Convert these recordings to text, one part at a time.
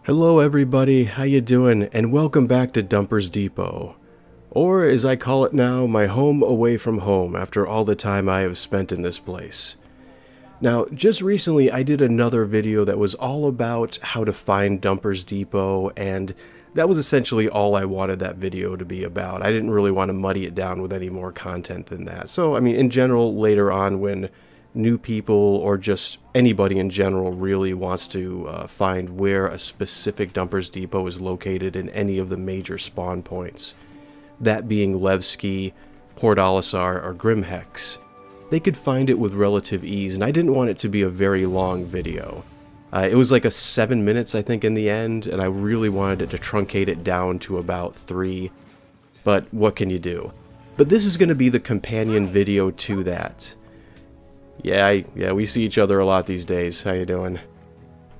Hello everybody, how you doing? And welcome back to Dumper's Depot. Or as I call it now, my home away from home after all the time I have spent in this place. Now, just recently I did another video that was all about how to find Dumper's Depot, and that was essentially all I wanted that video to be about. I didn't really want to muddy it down with any more content than that. So, I mean, in general, later on when new people or just anybody in general really wants to find where a specific Dumper's Depot is located in any of the major spawn points, that being Levski, Port Olisar, or Grimhex, they could find it with relative ease, and I didn't want it to be a very long video. It was like 7 minutes, I think, in the end, and I really wanted it to truncate it down to about 3, but what can you do? But this is going to be the companion video to that. Yeah, we see each other a lot these days. How you doing?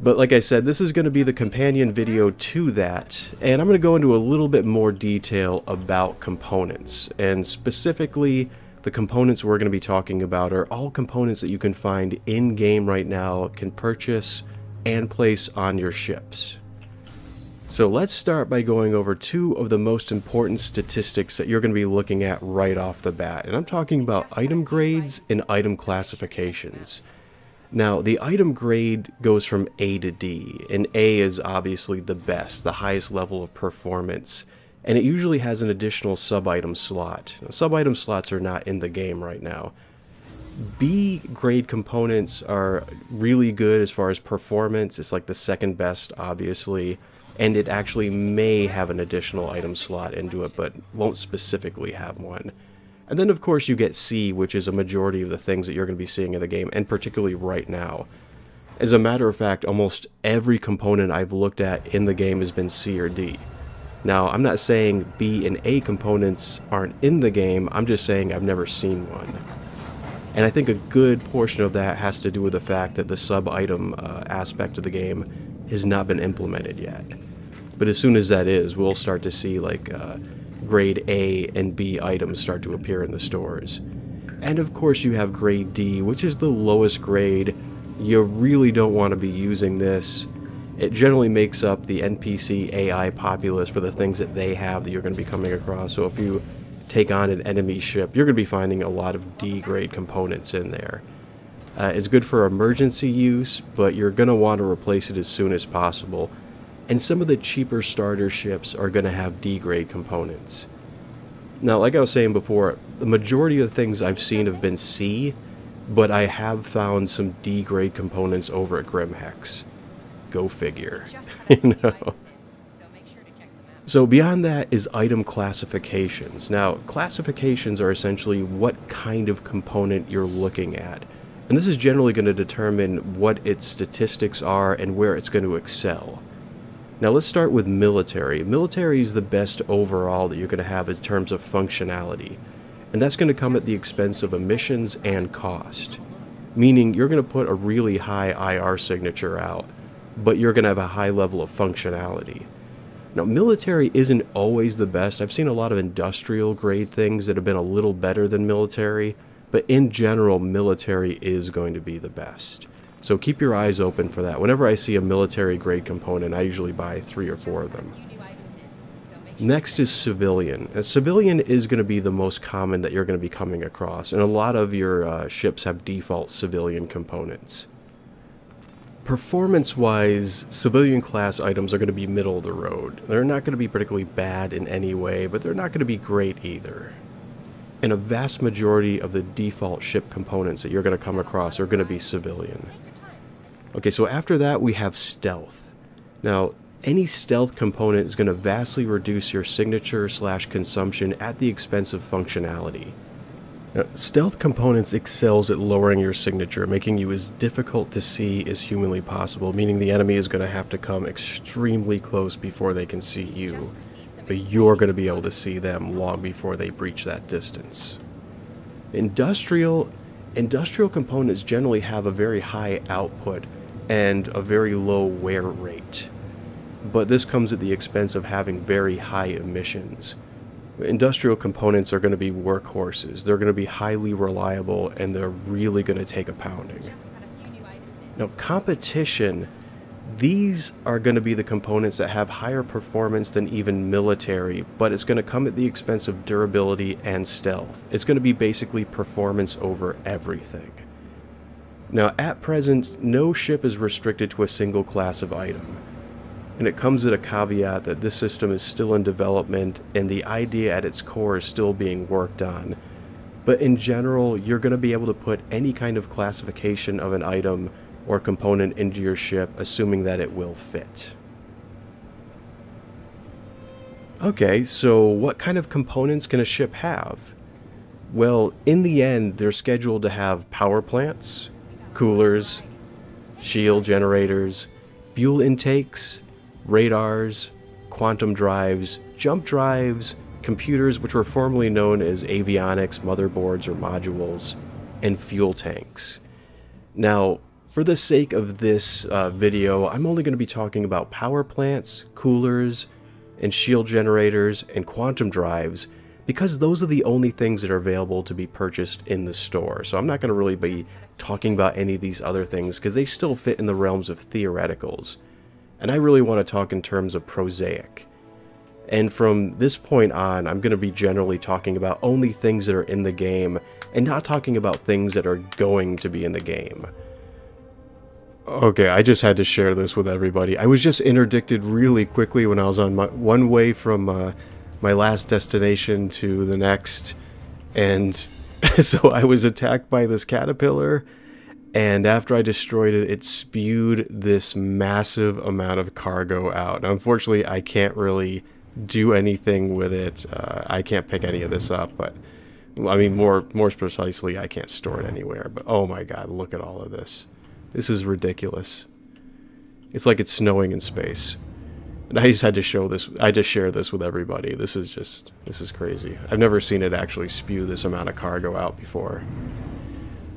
But like I said, this is going to be the companion video to that, and I'm going to go into a little bit more detail about components. And specifically, the components we're going to be talking about are all components that you can find in-game right now, can purchase, and place on your ships. So let's start by going over two of the most important statistics that you're going to be looking at right off the bat. And I'm talking about item grades and item classifications. Now, the item grade goes from A to D, and A is obviously the best, the highest level of performance, and it usually has an additional sub-item slot. Now, sub-item slots are not in the game right now. B grade components are really good as far as performance. It's like the second best, obviously. And it actually may have an additional item slot into it, but won't specifically have one. And then of course you get C, which is a majority of the things that you're going to be seeing in the game, and particularly right now. As a matter of fact, almost every component I've looked at in the game has been C or D. Now, I'm not saying B and A components aren't in the game, I'm just saying I've never seen one. And I think a good portion of that has to do with the fact that the sub-item aspect of the game has not been implemented yet. But as soon as that is, we'll start to see like grade A and B items start to appear in the stores. And of course you have grade D, which is the lowest grade. You really don't want to be using this. It generally makes up the NPC AI populace for the things that they have that you're going to be coming across. So if you take on an enemy ship, you're going to be finding a lot of D grade components in there. It's good for emergency use, but you're going to want to replace it as soon as possible. And some of the cheaper starter ships are going to have D grade components. Now, like I was saying before, the majority of the things I've seen have been C, but I have found some D grade components over at Grimhex. Go figure. You know? So beyond that is item classifications. Now, classifications are essentially what kind of component you're looking at. And this is generally going to determine what its statistics are and where it's going to excel. Now let's start with military. Military is the best overall that you're going to have in terms of functionality. And that's going to come at the expense of emissions and cost. Meaning you're going to put a really high IR signature out, but you're going to have a high level of functionality. Now military isn't always the best. I've seen a lot of industrial grade things that have been a little better than military. But in general, military is going to be the best. So keep your eyes open for that. Whenever I see a military grade component, I usually buy 3 or 4 of them. Next is civilian. Civilian is going to be the most common that you're going to be coming across. And a lot of your ships have default civilian components. Performance-wise, civilian class items are going to be middle of the road. They're not going to be particularly bad in any way, but they're not going to be great either. And a vast majority of the default ship components that you're going to come across are going to be civilian. Okay, so after that we have stealth. Now, any stealth component is going to vastly reduce your signature / consumption at the expense of functionality. Now, stealth components excels at lowering your signature, making you as difficult to see as humanly possible, meaning the enemy is going to have to come extremely close before they can see you. But you're going to be able to see them long before they breach that distance. Industrial components generally have a very high output and a very low wear rate. But this comes at the expense of having very high emissions. Industrial components are going to be workhorses. They're going to be highly reliable, and they're really going to take a pounding. Now, competition These are going to be the components that have higher performance than even military, but it's going to come at the expense of durability and stealth. It's going to be basically performance over everything. Now, at present, no ship is restricted to a single class of item. And it comes at a caveat that this system is still in development and the idea at its core is still being worked on. But in general, you're going to be able to put any kind of classification of an item or component into your ship, assuming that it will fit. Okay, so what kind of components can a ship have? Well, in the end, they're scheduled to have power plants, coolers, shield generators, fuel intakes, radars, quantum drives, jump drives, computers, which were formerly known as avionics, motherboards, or modules, and fuel tanks. Now, for the sake of this video, I'm only going to be talking about power plants, coolers, and shield generators, and quantum drives, because those are the only things that are available to be purchased in the store. So I'm not going to really be talking about any of these other things, because they still fit in the realms of theoreticals. And I really want to talk in terms of prosaic. And from this point on, I'm going to be generally talking about only things that are in the game, and not talking about things that are going to be in the game. Okay, I just had to share this with everybody. I was just interdicted really quickly when I was on one way from my last destination to the next, and so I was attacked by this caterpillar, and after I destroyed it, it spewed this massive amount of cargo out. Now, unfortunately, I can't really do anything with it. I can't pick any of this up, but I mean, more precisely, I can't store it anywhere. But oh my god, look at all of this. This is ridiculous. It's like it's snowing in space. And I just had to show this, I just share this with everybody. This is crazy. I've never seen it actually spew this amount of cargo out before.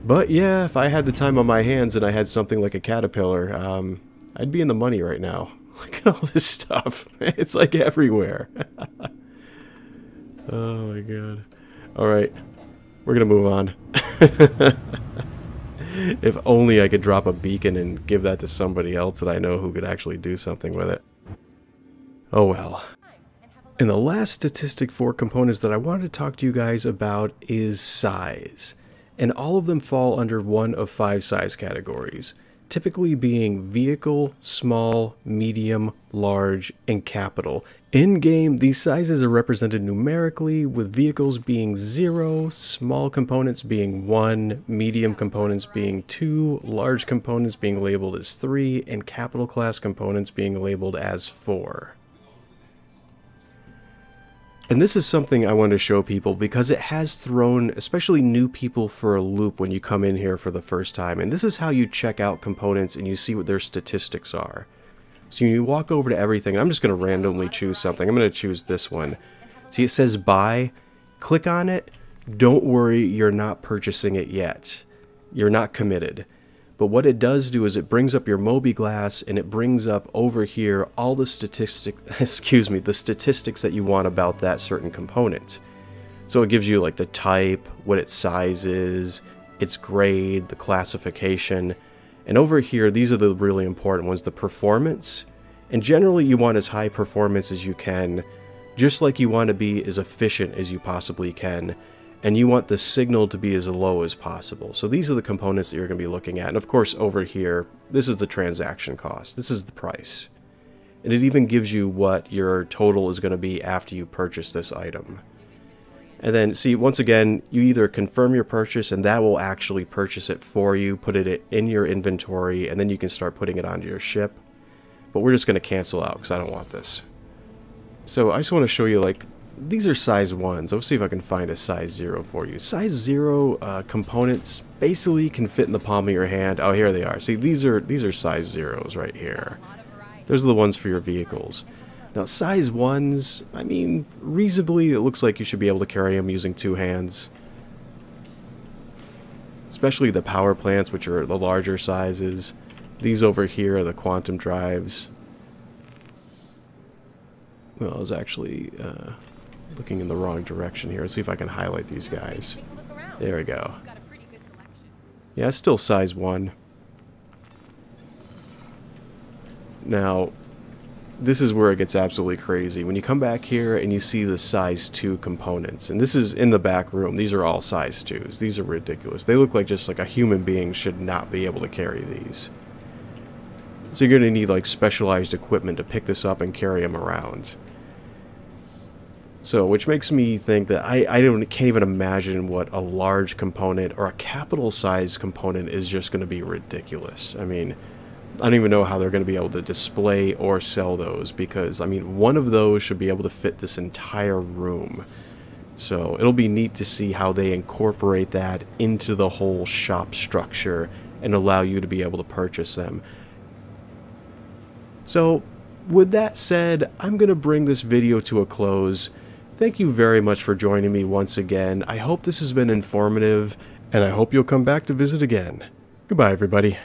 But yeah, if I had the time on my hands and I had something like a caterpillar, I'd be in the money right now. Look at all this stuff. It's like everywhere. Oh my god. Alright, we're gonna move on. If only I could drop a beacon and give that to somebody else that I know who could actually do something with it. Oh well. And the last statistic for components that I wanted to talk to you guys about is size. And all of them fall under one of 5 size categories, typically being vehicle, small, medium, large, and capital. In-game, these sizes are represented numerically, with vehicles being 0, small components being 1, medium components being 2, large components being labeled as 3, and capital class components being labeled as 4. And this is something I want to show people because it has thrown especially new people for a loop when you come in here for the first time. And this is how you check out components and you see what their statistics are. So you walk over to everything. I'm just going to randomly choose something. I'm going to choose this one. See, it says buy. Click on it. Don't worry, you're not purchasing it yet. You're not committed. But what it does do is it brings up your mobi-glass and it brings up over here all the statistics that you want about that certain component. So it gives you like the type, what its size is, its grade, the classification. And over here, these are the really important ones, the performance. And generally you want as high performance as you can, just like you want to be as efficient as you possibly can. And you want the signal to be as low as possible. So these are the components that you're going to be looking at. And of course, over here, this is the transaction cost. This is the price. And it even gives you what your total is going to be after you purchase this item. And then, see, once again, you either confirm your purchase, and that will actually purchase it for you, put it in your inventory, and then you can start putting it onto your ship. But we're just going to cancel out, because I don't want this. So I just want to show you, like, these are size 1s. Let's see if I can find a size 0 for you. Size 0 components basically can fit in the palm of your hand. Oh, here they are. See, these are size 0s right here. Those are the ones for your vehicles. Now, size 1s, I mean, reasonably, it looks like you should be able to carry them using 2 hands. Especially the power plants, which are the larger sizes. These over here are the quantum drives. Well, I was actually looking in the wrong direction here. Let's see if I can highlight these guys. There we go. Yeah, it's still size 1. Now, this is where it gets absolutely crazy. When you come back here and you see the size 2 components, and this is in the back room, these are all size 2s. These are ridiculous. They look like just like a human being should not be able to carry these. So you're going to need like specialized equipment to pick this up and carry them around. So, which makes me think that can't even imagine what a large component or a capital size component is just going to be ridiculous. I mean, I don't even know how they're going to be able to display or sell those, because, I mean, one of those should be able to fit this entire room. So it'll be neat to see how they incorporate that into the whole shop structure and allow you to be able to purchase them. So with that said, I'm going to bring this video to a close. Thank you very much for joining me once again. I hope this has been informative, and I hope you'll come back to visit again. Goodbye, everybody.